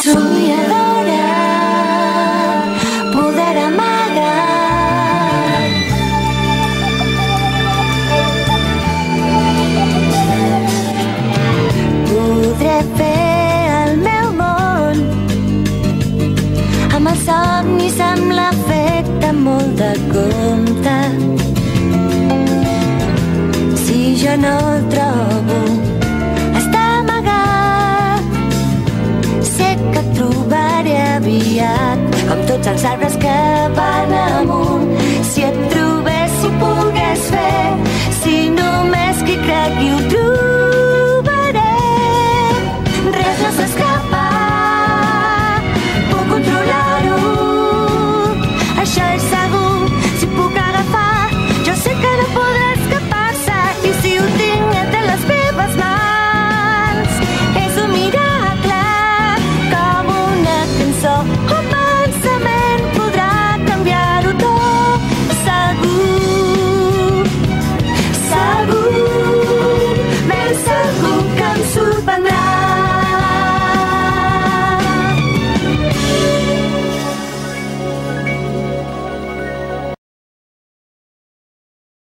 Somiadora, poder amagar. Podré fer el meu món amb els somnis, amb l'afecte, molt de compte. Si jo no el trobo, està amagat. Sé que et trobaré aviat, com tots els arbres que van amunt. Si et